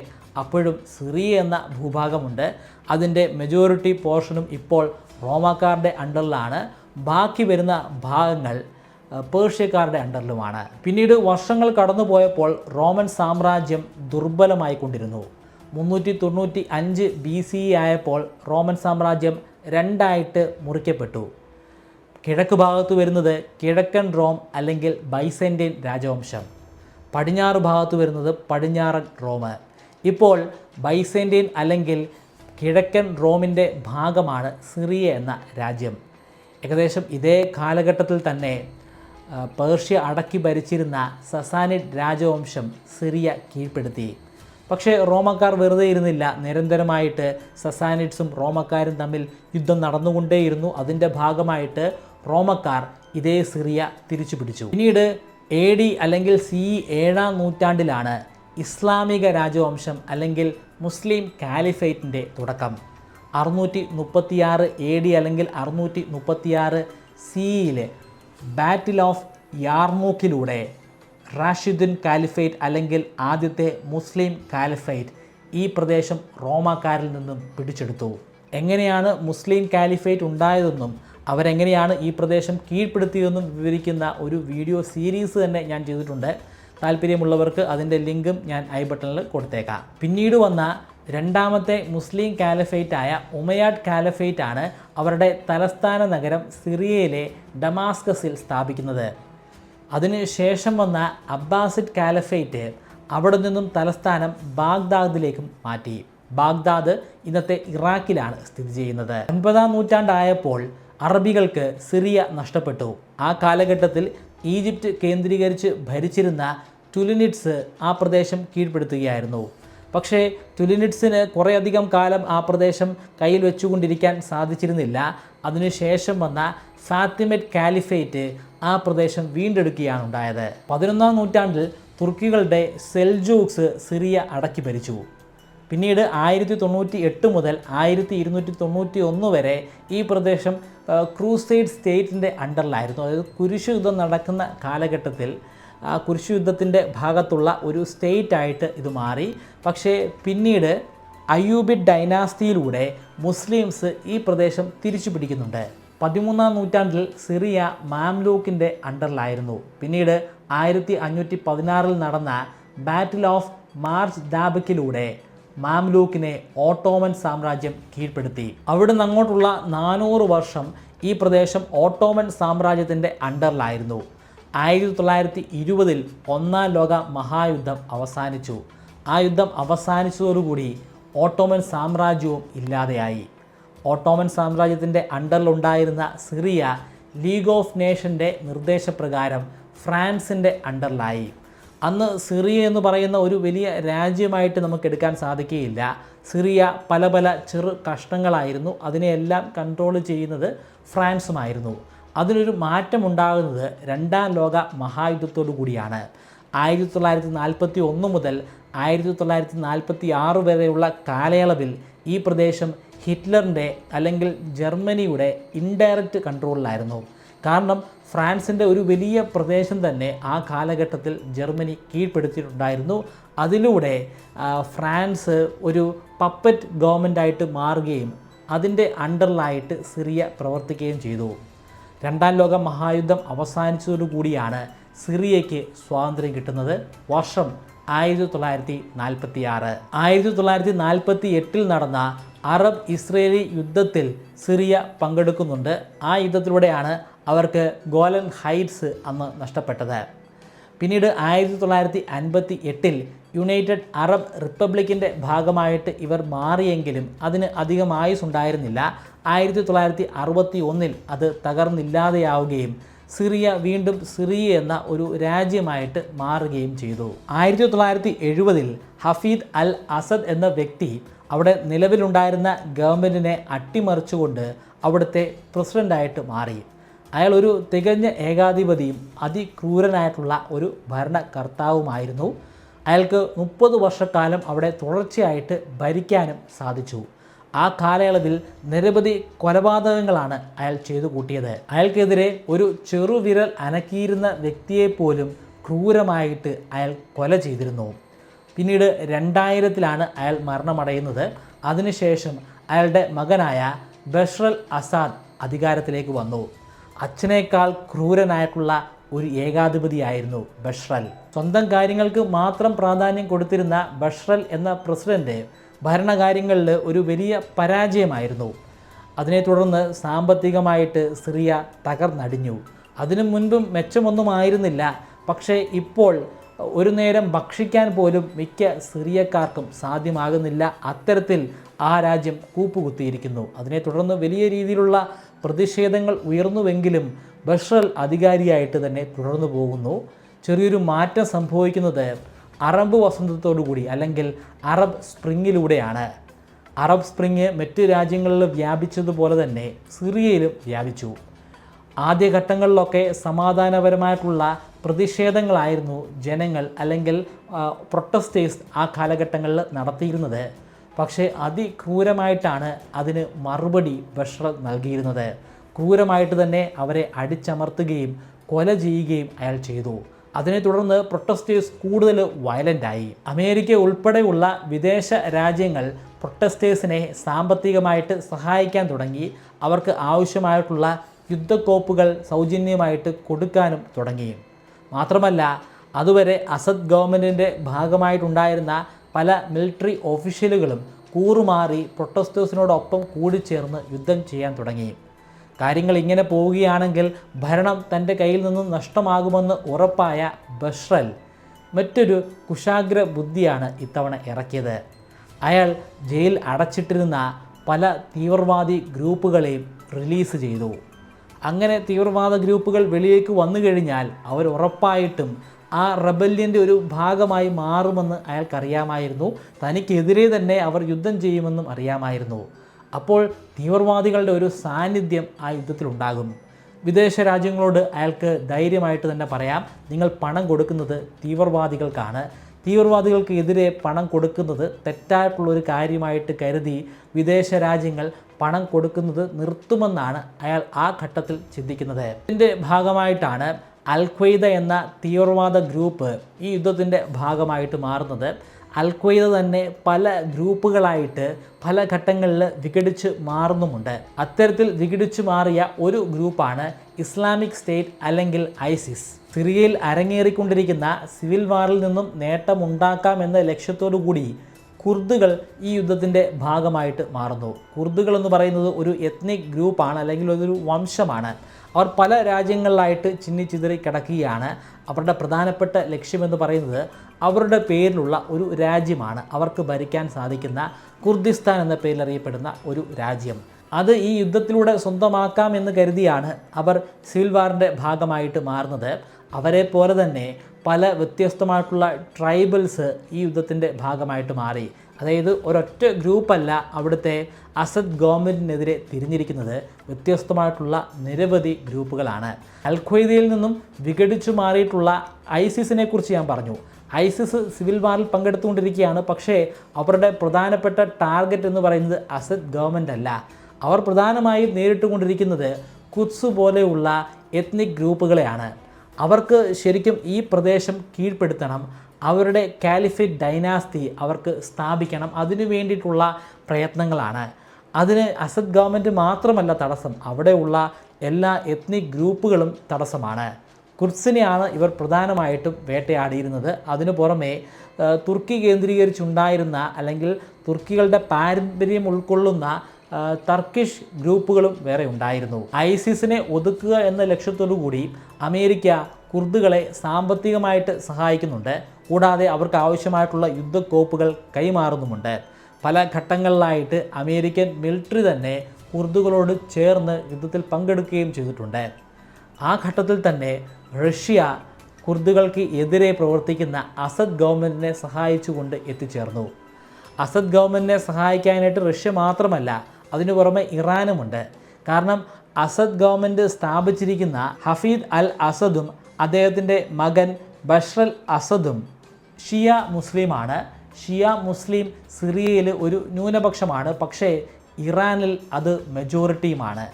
അപ്പോഴും സിറിയ എന്ന ഭൂഭാഗമുണ്ട്. അതിൻ്റെ മെജോറിറ്റി പോർഷനും ഇപ്പോൾ റോമാക്കാരുടെ അണ്ടറിലാണ്. ബാക്കി വരുന്ന ഭാഗങ്ങൾ പേർഷ്യക്കാരുടെ അണ്ടറിലുമാണ്. പിന്നീട് വർഷങ്ങൾ കടന്നു പോയപ്പോൾ റോമൻ സാമ്രാജ്യം ദുർബലമായിക്കൊണ്ടിരുന്നു. 395 BC ആയപ്പോൾ റോമൻ സാമ്രാജ്യം 2ആയിട്ട് മുറിക്കപ്പെട്ടു. കിഴക്ക് ഭാഗത്ത് വരുന്നത് കിഴക്കൻ റോം അല്ലെങ്കിൽ ബൈസന്റൈൻ രാജവംശം, പടിഞ്ഞാറ് ഭാഗത്ത് വരുന്നത് പടിഞ്ഞാറൻ റോം. ഇപ്പോൾ ബൈസന്റൈൻ അല്ലെങ്കിൽ കിഴക്കൻ റോമിൻ്റെ ഭാഗമാണ് സിറിയ എന്ന രാജ്യം. ഏകദേശം ഇതേ കാലഘട്ടത്തിൽ തന്നെ പേർഷ്യ അടക്കി ഭരിച്ചിരുന്ന സസാനിഡ് രാജവംശം സിറിയ കീഴ്പ്പെടുത്തി. പക്ഷേ റോമക്കാർ വെറുതെ ഇരുന്നില്ല. നിരന്തരമായിട്ട് സസാനിഡ്സും റോമക്കാരും തമ്മിൽ യുദ്ധം നടന്നുകൊണ്ടേയിരുന്നു. അതിൻ്റെ ഭാഗമായിട്ട് റോമക്കാർ ഇതേ സിറിയ തിരിച്ചു പിടിച്ചു. പിന്നീട് AD അല്ലെങ്കിൽ CE 7-ാം നൂറ്റാണ്ടിലാണ് ഇസ്ലാമിക രാജവംശം അല്ലെങ്കിൽ മുസ്ലിം കാലിഫേറ്റിൻ്റെ തുടക്കം. 636 AD അല്ലെങ്കിൽ 636 CEയിൽ ബാറ്റിൽ ഓഫ് യാർമൂക്കിലൂടെ റാഷിദുൻ കാലിഫേറ്റ് അല്ലെങ്കിൽ ആദ്യത്തെ മുസ്ലിം കാലിഫേറ്റ് ഈ പ്രദേശം റോമാക്കാരിൽ നിന്നും പിടിച്ചെടുത്തു. എങ്ങനെയാണ് മുസ്ലിം കാലിഫേറ്റ് ഉണ്ടായതെന്നും അവരെങ്ങനെയാണ് ഈ പ്രദേശം കീഴ്പ്പെടുത്തിയതെന്നും വിവരിക്കുന്ന ഒരു വീഡിയോ സീരീസ് തന്നെ ഞാൻ ചെയ്തിട്ടുണ്ട്. താല്പര്യമുള്ളവർക്ക് അതിൻ്റെ ലിങ്കും ഞാൻ ഐ ബട്ടണിൽ കൊടുത്തേക്കാം. പിന്നീട് വന്ന 2ാമത്തെ മുസ്ലിം കാലിഫേറ്റായ ഉമയ്യാഡ് കാലിഫേറ്റ് ആണ് അവരുടെ തലസ്ഥാന നഗരം സിറിയയിലെ ഡമാസ്കസിൽ സ്ഥാപിക്കുന്നത്. അതിനുശേഷം വന്ന അബ്ബാസിഡ് കാലിഫേറ്റ് അവിടെ നിന്നും തലസ്ഥാനം ബാഗ്ദാദിലേക്കും മാറ്റി. ബാഗ്ദാദ് ഇന്നത്തെ ഇറാഖിലാണ് സ്ഥിതി ചെയ്യുന്നത്. 9-ാം നൂറ്റാണ്ടായപ്പോൾ അറബികൾക്ക് സിറിയ നഷ്ടപ്പെട്ടു. ആ കാലഘട്ടത്തിൽ ഈജിപ്റ്റ് കേന്ദ്രീകരിച്ച് ഭരിച്ചിരുന്ന ടുലിനിഡ്സ് ആ പ്രദേശം കീഴ്പ്പെടുത്തുകയായിരുന്നു. പക്ഷേ ടുലിനിഡ്സിന് കുറേയധികം കാലം ആ പ്രദേശം കയ്യിൽ വെച്ചുകൊണ്ടിരിക്കാൻ സാധിച്ചിരുന്നില്ല. അതിനുശേഷം വന്ന ഫാത്തിമറ്റ് കാലിഫേറ്റ് ആ പ്രദേശം വീണ്ടെടുക്കുകയാണ് ഉണ്ടായത്. 11-ാം നൂറ്റാണ്ടിൽ തുർക്കികളുടെ സെൽജൂക്സ് സിറിയ അടക്കി ഭരിച്ചു. പിന്നീട് 1098 മുതൽ 1291 വരെ ഈ പ്രദേശം ക്രൂസൈഡ് സ്റ്റേറ്റിൻ്റെ അണ്ടറിലായിരുന്നു. അതായത് കുരിശു യുദ്ധം നടക്കുന്ന കാലഘട്ടത്തിൽ കുരിശു യുദ്ധത്തിൻ്റെ ഭാഗത്തുള്ള ഒരു സ്റ്റേറ്റായിട്ട് ഇത് മാറി. പക്ഷേ പിന്നീട് അയ്യൂബിഡ് ഡൈനാസ്റ്റിയിലൂടെ മുസ്ലിംസ് ഈ പ്രദേശം തിരിച്ചു പിടിക്കുന്നുണ്ട്. 13-ാം നൂറ്റാണ്ടിൽ സിറിയ മാംലൂക്കിൻ്റെ അണ്ടറിലായിരുന്നു. പിന്നീട് 1516 നടന്ന ബാറ്റിൽ ഓഫ് മാർച്ച് ദാബക്കിലൂടെ മാംലൂക്കിനെ ഓട്ടോമൻ സാമ്രാജ്യം കീഴ്പ്പെടുത്തി. അവിടുന്ന് അങ്ങോട്ടുള്ള 400 വർഷം ഈ പ്രദേശം ഓട്ടോമൻ സാമ്രാജ്യത്തിൻ്റെ അണ്ടറിലായിരുന്നു. 1920 ഒന്നാം ലോക മഹായുദ്ധം അവസാനിച്ചു. ആ യുദ്ധം അവസാനിച്ചതോടുകൂടി ഓട്ടോമൻ സാമ്രാജ്യവും ഇല്ലാതെയായി. ഓട്ടോമൻ സാമ്രാജ്യത്തിൻ്റെ അണ്ടറിലുണ്ടായിരുന്ന സിറിയ ലീഗ് ഓഫ് നേഷൻ്റെ നിർദ്ദേശപ്രകാരം ഫ്രാൻസിൻ്റെ അണ്ടറിലായി. അന്ന് സിറിയ എന്ന് പറയുന്ന ഒരു വലിയ രാജ്യമായിട്ട് നമുക്ക് എടുക്കാൻ സാധിക്കുകയില്ല. സിറിയ പല പല ചെറു കഷ്ണങ്ങളായിരുന്നു. അതിനെയെല്ലാം കൺട്രോൾ ചെയ്യുന്നത് ഫ്രാൻസുമായിരുന്നു. അതിനൊരു മാറ്റമുണ്ടാകുന്നത് രണ്ടാം ലോക മഹായുദ്ധത്തോടു കൂടിയാണ്. 1941 മുതൽ 1946 വരെയുള്ള കാലയളവിൽ ഈ പ്രദേശം ഹിറ്റ്ലറിൻ്റെ അല്ലെങ്കിൽ ജർമ്മനിയുടെ ഇൻഡയറക്റ്റ് കൺട്രോളിലായിരുന്നു. കാരണം ഫ്രാൻസിൻ്റെ ഒരു വലിയ പ്രദേശം തന്നെ ആ കാലഘട്ടത്തിൽ ജർമ്മനി കീഴ്പ്പെടുത്തിയിട്ടുണ്ടായിരുന്നു. അതിലൂടെ ഫ്രാൻസ് ഒരു പപ്പറ്റ് ഗവൺമെൻറ്റായിട്ട് മാറുകയും അതിൻ്റെ അണ്ടറിലായിട്ട് സിറിയ പ്രവർത്തിക്കുകയും ചെയ്തു. രണ്ടാം ലോക മഹായുദ്ധം അവസാനിച്ചതോടുകൂടിയാണ് സിറിയയ്ക്ക് സ്വാതന്ത്ര്യം കിട്ടുന്നത്. വർഷം 1946. 1948 നടന്ന അറബ് ഇസ്രയേലി യുദ്ധത്തിൽ സിറിയ പങ്കെടുക്കുന്നുണ്ട്. ആ യുദ്ധത്തിലൂടെയാണ് അവർക്ക് ഗോലൻ ഹൈറ്റ്സ് അന്ന് നഷ്ടപ്പെട്ടത്. പിന്നീട് 1958 യുണൈറ്റഡ് അറബ് റിപ്പബ്ലിക്കിൻ്റെ ഭാഗമായിട്ട് ഇവർ മാറിയെങ്കിലും അതിന് അധികം ആയുസ്സുണ്ടായിരുന്നില്ല. 1961 അത് തകർന്നില്ലാതെയാവുകയും സിറിയ വീണ്ടും സിറിയ എന്ന ഒരു രാജ്യമായിട്ട് മാറുകയും ചെയ്തു. 1970 ഹഫീദ് അൽ അസദ് എന്ന വ്യക്തി അവിടെ നിലവിലുണ്ടായിരുന്ന ഗവൺമെൻറ്റിനെ അട്ടിമറിച്ചുകൊണ്ട് അവിടുത്തെ പ്രസിഡൻ്റായിട്ട് മാറി. അയാൾ ഒരു തികഞ്ഞ ഏകാധിപതിയും അതിക്രൂരനായിട്ടുള്ള ഒരു ഭരണകർത്താവുമായിരുന്നു. അയാൾക്ക് 30 വർഷക്കാലം അവിടെ തുടർച്ചയായിട്ട് ഭരിക്കാനും സാധിച്ചു. ആ കാലയളവിൽ നിരവധി കൊലപാതകങ്ങളാണ് അയാൾ ചെയ്തു കൂട്ടിയത്. അയാൾക്കെതിരെ ഒരു ചെറുവിരൽ അനക്കിയിരുന്ന വ്യക്തിയെപ്പോലും ക്രൂരമായിട്ട് അയാൾ കൊല ചെയ്തിരുന്നു. പിന്നീട് 2000 അയാൾ മരണമടയുന്നത്. അതിനുശേഷം അയാളുടെ മകനായ ബഷർ അസാദ് അധികാരത്തിലേക്ക് വന്നു. അച്ഛനേക്കാൾ ക്രൂരനായിട്ടുള്ള ഒരു ഏകാധിപതിയായിരുന്നു ബഷർ. സ്വന്തം കാര്യങ്ങൾക്ക് മാത്രം പ്രാധാന്യം കൊടുത്തിരുന്ന ബഷർ എന്ന പ്രസിഡന്റ് ഭരണകാര്യങ്ങളിൽ ഒരു വലിയ പരാജയമായിരുന്നു. അതിനെ തുടർന്ന് സാമ്പത്തികമായിട്ട് സിറിയ തകർന്നടിഞ്ഞു. അതിനു മുൻപും മെച്ചമൊന്നും ആയിരുന്നില്ല. പക്ഷേ ഇപ്പോൾ ഒരു നേരം ഭക്ഷിക്കാൻ പോലും മിക്ക സിറിയക്കാർക്കും സാധ്യമാകുന്നില്ല. അത്തരത്തിൽ ആ രാജ്യം കൂപ്പുകുത്തിയിരിക്കുന്നു. അതിനെ തുടർന്ന് വലിയ രീതിയിലുള്ള പ്രതിഷേധങ്ങൾ ഉയർന്നുവെങ്കിലും ബഷർ അധികാരിയായിട്ട് തന്നെ തുടർന്നു പോകുന്നു. ചെറിയൊരു മാറ്റം സംഭവിക്കുന്നത് അറബ് വസന്തത്തോടുകൂടി അല്ലെങ്കിൽ അറബ് സ്പ്രിങ്ങിലൂടെയാണ്. അറബ് സ്പ്രിങ് മറ്റ് രാജ്യങ്ങളിൽ വ്യാപിച്ചതുപോലെ തന്നെ സിറിയയിലും വ്യാപിച്ചു. ആദ്യഘട്ടങ്ങളിലൊക്കെ സമാധാനപരമായിട്ടുള്ള പ്രതിഷേധങ്ങളായിരുന്നു ജനങ്ങൾ അല്ലെങ്കിൽ പ്രൊട്ടസ്റ്റേഴ്സ് ആ കാലഘട്ടങ്ങളിൽ നടത്തിയിരുന്നത്. പക്ഷേ അതിക്രൂരമായിട്ടാണ് അതിന് മറുപടി ബഷർ നൽകിയിരുന്നത്. ക്രൂരമായിട്ട് തന്നെ അവരെ അടിച്ചമർത്തുകയും കൊല ചെയ്യുകയും അയാൾ ചെയ്തു. അതിനെ തുടർന്ന് പ്രൊട്ടസ്റ്റേഴ്സ് കൂടുതൽ വയലൻ്റായി. അമേരിക്ക ഉൾപ്പെടെയുള്ള വിദേശ രാജ്യങ്ങൾ പ്രൊട്ടസ്റ്റേഴ്സിനെ സാമ്പത്തികമായിട്ട് സഹായിക്കാൻ തുടങ്ങി. അവർക്ക് ആവശ്യമായിട്ടുള്ള യുദ്ധക്കോപ്പുകൾ സൗജന്യമായിട്ട് കൊടുക്കാനും തുടങ്ങി. മാത്രമല്ല അതുവരെ അസദ് ഗവൺമെൻറ്റിൻ്റെ ഭാഗമായിട്ടുണ്ടായിരുന്ന പല മിലിറ്ററി ഓഫീഷ്യലുകളും കൂറുമാറി പ്രൊട്ടസ്റ്റേഴ്സിനോടൊപ്പം കൂടിച്ചേർന്ന് യുദ്ധം ചെയ്യാൻ തുടങ്ങി. കാര്യങ്ങൾ ഇങ്ങനെ പോവുകയാണെങ്കിൽ ഭരണം തൻ്റെ കയ്യിൽ നിന്നും നഷ്ടമാകുമെന്ന് ഉറപ്പായ ബഷർ മറ്റൊരു കുശാഗ്ര ബുദ്ധിയാണ് ഇത്തവണ ഇറക്കിയത്. അയാൾ ജയിൽ അടച്ചിട്ടിരുന്ന പല തീവ്രവാദി ഗ്രൂപ്പുകളെയും റിലീസ് ചെയ്തു. അങ്ങനെ തീവ്രവാദ ഗ്രൂപ്പുകൾ വെളിയിലേക്ക് വന്നു കഴിഞ്ഞാൽ അവർ ഉറപ്പായിട്ടും ആ റെബല്യൻ്റെ ഒരു ഭാഗമായി മാറുമെന്ന് അയാൾക്കറിയാമായിരുന്നു. തനിക്കെതിരെ തന്നെ അവർ യുദ്ധം ചെയ്യുമെന്നും അറിയാമായിരുന്നു. അപ്പോൾ തീവ്രവാദികളുടെ ഒരു സാന്നിധ്യം ആ യുദ്ധത്തിലുണ്ടാകും. വിദേശ രാജ്യങ്ങളോട് അയാൾക്ക് ധൈര്യമായിട്ട് തന്നെ പറയാം, നിങ്ങൾ പണം കൊടുക്കുന്നത് തീവ്രവാദികൾക്കാണ്, തീവ്രവാദികൾക്ക് എതിരെ പണം കൊടുക്കുന്നത് തെറ്റായിട്ടുള്ളൊരു കാര്യമായിട്ട് കരുതി വിദേശ രാജ്യങ്ങൾ പണം കൊടുക്കുന്നത് നിർത്തുമെന്നാണ് അയാൾ ആ ഘട്ടത്തിൽ ചിന്തിക്കുന്നത്. ഇതിൻ്റെ ഭാഗമായിട്ടാണ് അൽ ഖ്വയ്ദ എന്ന തീവ്രവാദ ഗ്രൂപ്പ് ഈ യുദ്ധത്തിൻ്റെ ഭാഗമായിട്ട് മാറുന്നത്. അൽ ഖ്വയ്ദ തന്നെ പല ഗ്രൂപ്പുകളായിട്ട് പല ഘട്ടങ്ങളിൽ വിഘടിച്ച് മാറുന്നുമുണ്ട്. അത്തരത്തിൽ വിഘടിച്ചു മാറിയ ഒരു ഗ്രൂപ്പാണ് ഇസ്ലാമിക് സ്റ്റേറ്റ് അല്ലെങ്കിൽ ഐസിസ്. സിറിയയിൽ അരങ്ങേറിക്കൊണ്ടിരിക്കുന്ന സിവിൽ വാറിൽ നിന്നും നേട്ടമുണ്ടാക്കാമെന്ന ലക്ഷ്യത്തോടു കൂടി കുർദുകൾ ഈ യുദ്ധത്തിൻ്റെ ഭാഗമായിട്ട് മാറുന്നു. കുർദുകൾ എന്ന് പറയുന്നത് ഒരു എത്നിക് ഗ്രൂപ്പാണ്, അല്ലെങ്കിൽ ഒരു വംശമാണ്. അവർ പല രാജ്യങ്ങളിലായിട്ട് ചിന്നിച്ചിതറി കിടക്കുകയാണ്. അവരുടെ പ്രധാനപ്പെട്ട ലക്ഷ്യമെന്ന് പറയുന്നത് അവരുടെ പേരിലുള്ള ഒരു രാജ്യമാണ്, അവർക്ക് ഭരിക്കാൻ സാധിക്കുന്ന കുർദിസ്ഥാൻ എന്ന പേരിൽ അറിയപ്പെടുന്ന ഒരു രാജ്യം. അത് ഈ യുദ്ധത്തിലൂടെ സ്വന്തമാക്കാമെന്ന് കരുതിയാണ് അവർ സിവിൽ വാറിൻ്റെ ഭാഗമായിട്ട് മാറുന്നത്. അവരെ പോലെ തന്നെ പല വ്യത്യസ്തമായിട്ടുള്ള ട്രൈബൽസ് ഈ യുദ്ധത്തിൻ്റെ ഭാഗമായിട്ട് മാറി. അതായത് ഒരൊറ്റ ഗ്രൂപ്പല്ല അവിടുത്തെ അസദ് ഗവൺമെൻറ്റിനെതിരെ തിരിഞ്ഞിരിക്കുന്നത്, വ്യത്യസ്തമായിട്ടുള്ള നിരവധി ഗ്രൂപ്പുകളാണ്. അൽ ഖ്വയ്ദയിൽ നിന്നും വിഘടിച്ചു മാറിയിട്ടുള്ള ഐസിസിനെ കുറിച്ച് ഞാൻ പറഞ്ഞു. ഐസിസ് സിവിൽ വാറിൽ പങ്കെടുത്തുകൊണ്ടിരിക്കുകയാണ്. പക്ഷേ അവരുടെ പ്രധാനപ്പെട്ട ടാർഗറ്റ് എന്ന് പറയുന്നത് അസദ് ഗവൺമെൻറ് അല്ല. അവർ പ്രധാനമായും നേരിട്ടുകൊണ്ടിരിക്കുന്നത് ഖുദ്സ് പോലെയുള്ള എത്നിക് ഗ്രൂപ്പുകളെയാണ്. അവർക്ക് ശരിക്കും ഈ പ്രദേശം കീഴ്പ്പെടുത്തണം, അവരുടെ കാലിഫേറ്റ് ഡൈനാസ്റ്റി അവർക്ക് സ്ഥാപിക്കണം, അതിനു വേണ്ടിയിട്ടുള്ള പ്രയത്നങ്ങളാണ്. അതിന് അസദ് ഗവൺമെൻറ് മാത്രമല്ല തടസ്സം, അവിടെയുള്ള എല്ലാ എത്നിക് ഗ്രൂപ്പുകളും തടസ്സമാണ്. ഖുദ്സിനെയാണ് ഇവർ പ്രധാനമായിട്ടും വേട്ടയാടിയിരുന്നത്. അതിനു പുറമെ തുർക്കി കേന്ദ്രീകരിച്ചുണ്ടായിരുന്ന അല്ലെങ്കിൽ തുർക്കികളുടെ പാരമ്പര്യം ഉൾക്കൊള്ളുന്ന ടർക്കിഷ് ഗ്രൂപ്പുകളും വേറെ ഉണ്ടായിരുന്നു. ഐസിസിനെ ഒതുക്കുക എന്ന ലക്ഷ്യത്തോടു കൂടി അമേരിക്ക കുർദുകളെ സാമ്പത്തികമായിട്ട് സഹായിക്കുന്നുണ്ട്. കൂടാതെ അവർക്ക് ആവശ്യമായിട്ടുള്ള യുദ്ധക്കോപ്പുകൾ കൈമാറുന്നുമുണ്ട്. പല ഘട്ടങ്ങളിലായിട്ട് അമേരിക്കൻ മിലിറ്ററി തന്നെ കുർദുകളോട് ചേർന്ന് യുദ്ധത്തിൽ പങ്കെടുക്കുകയും ചെയ്തിട്ടുണ്ട്. ആ ഘട്ടത്തിൽ തന്നെ റഷ്യ കുർദുകൾക്ക് എതിരെ പ്രവർത്തിക്കുന്ന അസദ് ഗവൺമെൻറ്റിനെ സഹായിച്ചുകൊണ്ട് എത്തിച്ചേർന്നു. അസദ് ഗവൺമെൻറ്റിനെ സഹായിക്കാനായിട്ട് റഷ്യ മാത്രമല്ല, അതിനു പുറമെ ഇറാനുമുണ്ട്. കാരണം അസദ് ഗവൺമെൻറ് സ്ഥാപിച്ചിരിക്കുന്ന ഹഫീദ് അൽ അസദും അദ്ദേഹത്തിൻ്റെ മകൻ ബഷ്റൽ അസദും ഷിയ മുസ്ലിമാണ്. ഷിയ മുസ്ലിം സിറിയയിൽ ഒരു ന്യൂനപക്ഷമാണ്, പക്ഷേ ഇറാനിൽ അത് മെജോറിറ്റിയുമാണ്.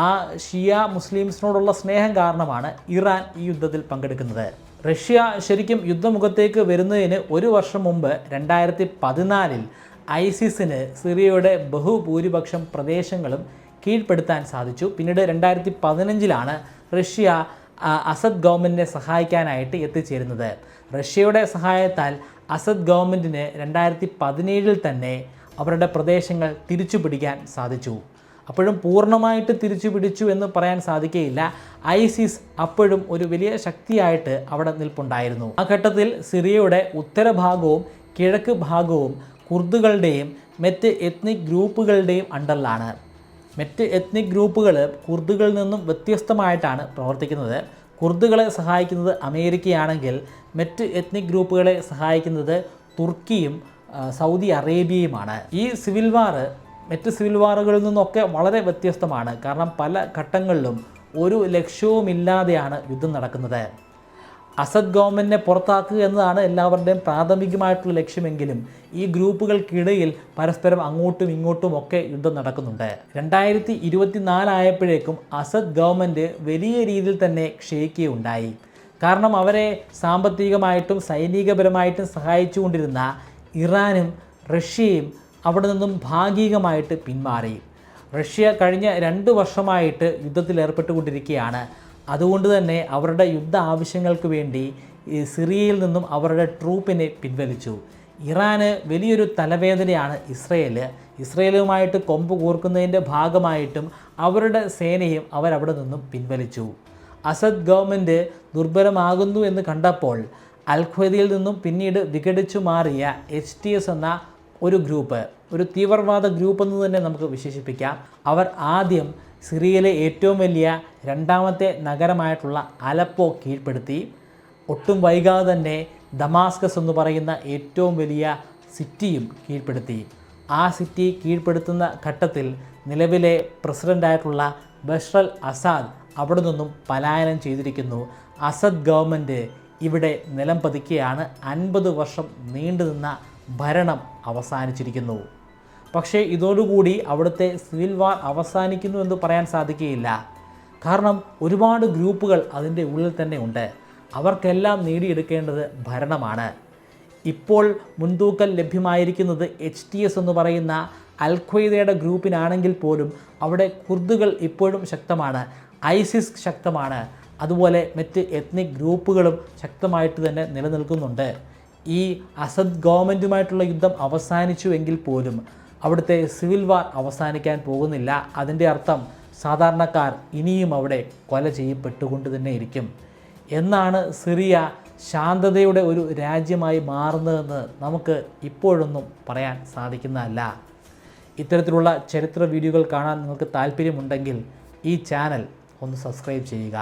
ആ ഷിയ മുസ്ലിംസിനോടുള്ള സ്നേഹം കാരണമാണ് ഇറാൻ ഈ യുദ്ധത്തിൽ പങ്കെടുക്കുന്നത്. റഷ്യ ശരിക്കും യുദ്ധമുഖത്തേക്ക് വരുന്നതിന് ഒരു വർഷം മുമ്പ് 2014 ഐസിസിന് സിറിയയുടെ ബഹുഭൂരിപക്ഷം പ്രദേശങ്ങളും കീഴ്പ്പെടുത്താൻ സാധിച്ചു. പിന്നീട് 2015 റഷ്യ അസദ് ഗവൺമെൻറ്റിനെ സഹായിക്കാനായിട്ട് എത്തിച്ചേരുന്നത്. റഷ്യയുടെ സഹായത്താൽ അസദ് ഗവൺമെൻറ്റിന് 2017 തന്നെ അവരുടെ പ്രദേശങ്ങൾ തിരിച്ചു പിടിക്കാൻ സാധിച്ചു. അപ്പോഴും പൂർണ്ണമായിട്ട് തിരിച്ചു പിടിച്ചു എന്ന് പറയാൻ സാധിക്കുകയില്ല. ഐസിസ് അപ്പോഴും ഒരു വലിയ ശക്തിയായിട്ട് അവിടെ നിൽപ്പുണ്ടായിരുന്നു. ആ ഘട്ടത്തിൽ സിറിയയുടെ ഉത്തരഭാഗവും കിഴക്ക് ഭാഗവും കുർദുകളുടെയും മറ്റ് എത്നിക് ഗ്രൂപ്പുകളുടെയും അണ്ടറിലാണ്. മറ്റ് എത്നിക് ഗ്രൂപ്പുകൾ കുർദുകളിൽ നിന്നും വ്യത്യസ്തമായിട്ടാണ് പ്രവർത്തിക്കുന്നത്. കുർദുകളെ സഹായിക്കുന്നത് അമേരിക്കയാണെങ്കിൽ മറ്റ് എത്നിക് ഗ്രൂപ്പുകളെ സഹായിക്കുന്നത് തുർക്കിയും സൗദി അറേബ്യയുമാണ്. ഈ സിവിൽ വാർ മറ്റ് സിവിൽ വാറുകളിൽ നിന്നൊക്കെ വളരെ വ്യത്യസ്തമാണ്. കാരണം പല ഘട്ടങ്ങളിലും ഒരു ലക്ഷ്യവുമില്ലാതെയാണ് യുദ്ധം നടക്കുന്നത്. അസദ് ഗവൺമെൻറ്റിനെ പുറത്താക്കുക എന്നതാണ് എല്ലാവരുടെയും പ്രാഥമികമായിട്ടുള്ള ലക്ഷ്യമെങ്കിലും ഈ ഗ്രൂപ്പുകൾക്കിടയിൽ പരസ്പരം അങ്ങോട്ടും ഇങ്ങോട്ടും ഒക്കെ യുദ്ധം നടക്കുന്നുണ്ട്. 2024 ആയപ്പോഴേക്കും അസദ് ഗവൺമെൻറ് വലിയ രീതിയിൽ തന്നെ ക്ഷയിക്കുകയുണ്ടായി. കാരണം അവരെ സാമ്പത്തികമായിട്ടും സൈനികപരമായിട്ടും സഹായിച്ചുകൊണ്ടിരുന്ന ഇറാനും റഷ്യയും അവിടെ നിന്നും ഭാഗികമായിട്ട് പിന്മാറി. റഷ്യ കഴിഞ്ഞ 2 വർഷമായിട്ട് യുദ്ധത്തിൽ ഏർപ്പെട്ടുകൊണ്ടിരിക്കുകയാണ്. അതുകൊണ്ട് തന്നെ അവരുടെ യുദ്ധ ആവശ്യങ്ങൾക്ക് വേണ്ടി സിറിയയിൽ നിന്നും അവരുടെ ട്രൂപ്പിനെ പിൻവലിച്ചു. ഇറാന് വലിയൊരു തലവേദനയാണ് ഇസ്രയേലുമായിട്ട് കൊമ്പ് കോർക്കുന്നതിൻ്റെ ഭാഗമായിട്ടും അവരുടെ സേനയും അവരവിടെ നിന്നും പിൻവലിച്ചു. അസദ് ഗവൺമെൻറ് ദുർബലമാകുന്നു എന്ന് കണ്ടപ്പോൾ അൽ ഖ്വയ്ദയിൽ നിന്നും പിന്നീട് വിഘടിച്ചു മാറിയ HTS എന്ന ഒരു ഗ്രൂപ്പ്, ഒരു തീവ്രവാദ ഗ്രൂപ്പ് എന്ന് തന്നെ നമുക്ക് വിശേഷിപ്പിക്കാം. അവർ ആദ്യം സിറിയയിലെ ഏറ്റവും വലിയ രണ്ടാമത്തെ നഗരമായിട്ടുള്ള അലപ്പോ കീഴ്പ്പെടുത്തി. ഒട്ടും വൈകാതെ തന്നെ ദമാസ്കസ് എന്ന് പറയുന്ന ഏറ്റവും വലിയ സിറ്റിയും കീഴ്പ്പെടുത്തി. ആ സിറ്റി കീഴ്പ്പെടുത്തുന്ന ഘട്ടത്തിൽ നിലവിലെ പ്രസിഡൻ്റായിട്ടുള്ള ബഷർ അൽ അസാദ് അവിടെ നിന്നും പലായനം ചെയ്തിരിക്കുന്നു. അസദ് ഗവൺമെൻറ് ഇവിടെ നിലം പതിക്കുകയാണ്. 50 വർഷം നീണ്ടുനിന്ന ഭരണം അവസാനിച്ചിരിക്കുന്നു. പക്ഷേ ഇതോടുകൂടി അവിടുത്തെ സിവിൽ വാർ അവസാനിക്കുന്നു എന്ന് പറയാൻ സാധിക്കുകയില്ല. കാരണം ഒരുപാട് ഗ്രൂപ്പുകൾ അതിൻ്റെ ഉള്ളിൽ തന്നെ ഉണ്ട്. അവർക്കെല്ലാം നേടിയെടുക്കേണ്ടത് ഭരണമാണ്. ഇപ്പോൾ മുൻതൂക്കം ലഭ്യമായിരിക്കുന്നത് HTS എന്ന് പറയുന്ന അൽ ഖ്വയ്ദയുടെ ഗ്രൂപ്പിനാണെങ്കിൽ പോലും അവിടെ കുർദുകൾ ഇപ്പോഴും ശക്തമാണ്, ഐസിസ് ശക്തമാണ്, അതുപോലെ മറ്റ് എത്നിക് ഗ്രൂപ്പുകളും ശക്തമായിട്ട് തന്നെ നിലനിൽക്കുന്നുണ്ട്. ഈ അസദ് ഗവൺമെൻറ്റുമായിട്ടുള്ള യുദ്ധം അവസാനിച്ചു എങ്കിൽ പോലും അവിടുത്തെ സിവിൽ വാർ അവസാനിക്കാൻ പോകുന്നില്ല. അതിൻ്റെ അർത്ഥം സാധാരണക്കാർ ഇനിയും അവിടെ കൊല ചെയ്യപ്പെട്ടുകൊണ്ട് തന്നെ ഇരിക്കും. എന്നാണ് സിറിയ ശാന്തതയുടെ ഒരു രാജ്യമായി മാറുന്നതെന്ന് നമുക്ക് ഇപ്പോഴൊന്നും പറയാൻ സാധിക്കുന്നതല്ല. ഇത്തരത്തിലുള്ള ചരിത്ര വീഡിയോകൾ കാണാൻ നിങ്ങൾക്ക് താല്പര്യമുണ്ടെങ്കിൽ ഈ ചാനൽ ഒന്ന് സബ്സ്ക്രൈബ് ചെയ്യുക.